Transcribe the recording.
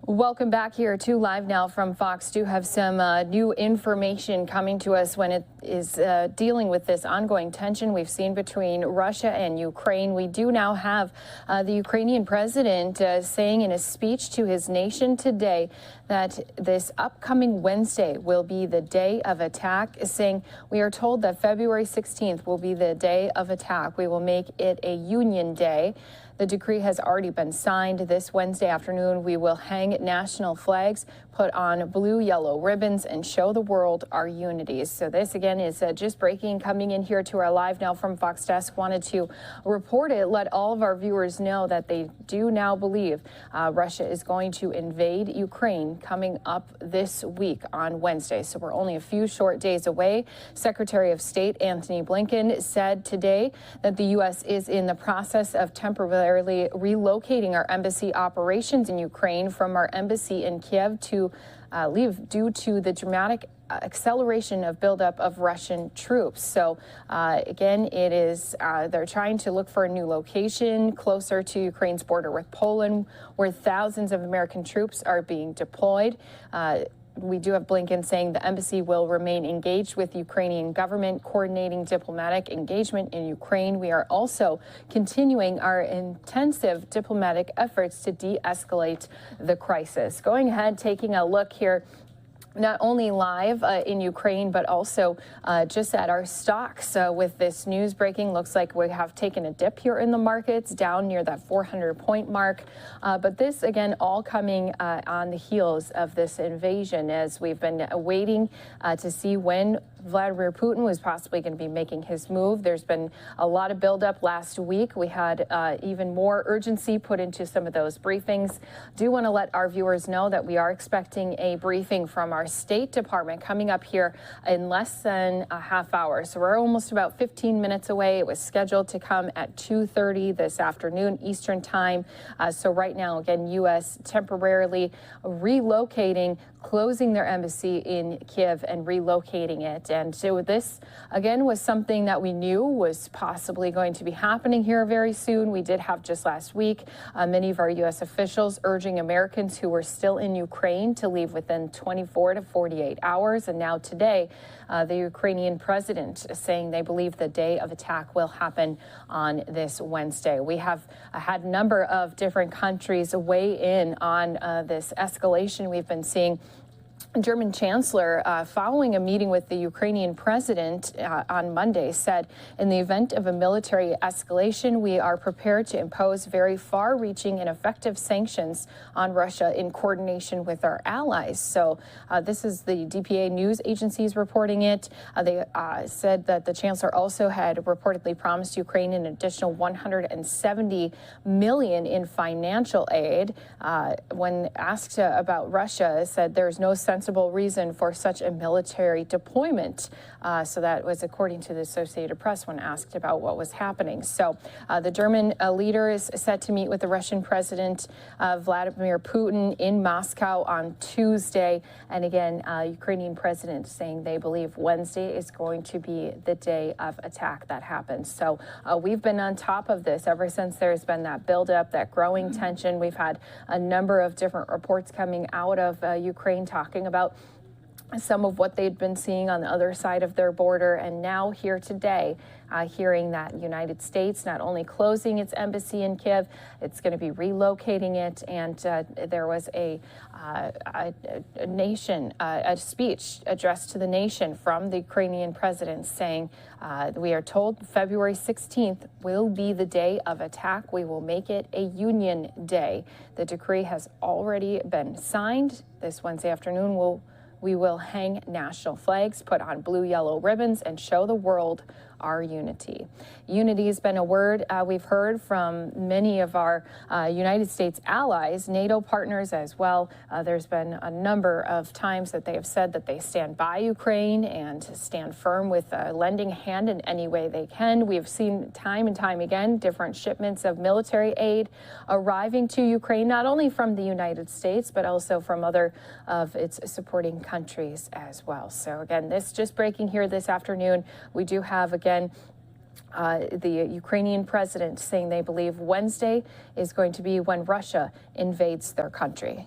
Welcome back here to Live Now from Fox. Do have some new information coming to us when it is dealing with this ongoing tension we've seen between Russia and Ukraine. We do now have the Ukrainian president saying in a speech to his nation today that this upcoming Wednesday will be the day of attack, saying we are told that February 16th will be the day of attack. We will make it a union day. The decree has already been signed. This Wednesday afternoon, we will hang national flags, put on blue, yellow ribbons, and show the world our unity. So this, again, is just breaking, coming in here to our Live Now from Fox desk. Wanted to report it, let all of our viewers know that they do now believe Russia is going to invade Ukraine coming up this week on Wednesday. So we're only a few short days away. Secretary of State Antony Blinken said today that the U.S. is in the process of temporarily relocating our embassy operations in Ukraine from our embassy in Kiev to Lviv due to the dramatic acceleration of buildup of Russian troops. So again, it is they're trying to look for a new location closer to Ukraine's border with Poland, where thousands of American troops are being deployed. We do have Blinken saying the embassy will remain engaged with the Ukrainian government, coordinating diplomatic engagement in Ukraine. We are also continuing our intensive diplomatic efforts to de-escalate the crisis. Going ahead, taking a look here, not only live in Ukraine, but also just at our stocks. With this news breaking, looks like we have taken a dip here in the markets, down near that 400-point mark. But this, again, all coming on the heels of this invasion, as we've been waiting to see when Vladimir Putin was possibly going to be making his move. There's been a lot of buildup last week. We had even more urgency put into some of those briefings. Do want to let our viewers know that we are expecting a briefing from our State Department coming up here in less than a half hour. So we're almost about 15 minutes away. It was scheduled to come at 2:30 this afternoon Eastern time. So right now, again, U.S. temporarily relocating, closing their embassy in Kiev and relocating it. And so this, again, was something that we knew was possibly going to be happening here very soon. We did have just last week many of our U.S. officials urging Americans who were still in Ukraine to leave within 24 to 48 hours. And now today, the Ukrainian president is saying they believe the day of attack will happen on this Wednesday. We have had a number of different countries weigh in on this escalation we've been seeing. German Chancellor, following a meeting with the Ukrainian president on Monday, said, in the event of a military escalation, we are prepared to impose very far-reaching and effective sanctions on Russia in coordination with our allies. So this is the DPA news agencies reporting it. They said that the chancellor also had reportedly promised Ukraine an additional 170 million in financial aid. When asked about Russia, said there's no sensible reason for such a military deployment. So that was according to the Associated Press when asked about what was happening. So the German leader is set to meet with the Russian President Vladimir Putin in Moscow on Tuesday. And again, Ukrainian president saying they believe Wednesday is going to be the day of attack that happens. So we've been on top of this ever since there's been that buildup, that growing tension. We've had a number of different reports coming out of Ukraine talking about some of what they'd been seeing on the other side of their border. And now here today, hearing that United States not only closing its embassy in Kiev, it's going to be relocating it. And there was a speech addressed to the nation from the Ukrainian president saying, we are told February 16th will be the day of attack. We will make it a union day. The decree has already been signed. This Wednesday afternoon, we will hang national flags, put on blue, yellow ribbons, and show the world our unity. Unity has been a word we've heard from many of our United States allies, NATO partners as well. There's been a number of times that they have said that they stand by Ukraine and stand firm with lending a hand in any way they can. We've seen time and time again different shipments of military aid arriving to Ukraine, not only from the United States, but also from other of its supporting countries as well. So again, this just breaking here this afternoon. We do have, again, the Ukrainian president saying they believe Wednesday is going to be when Russia invades their country.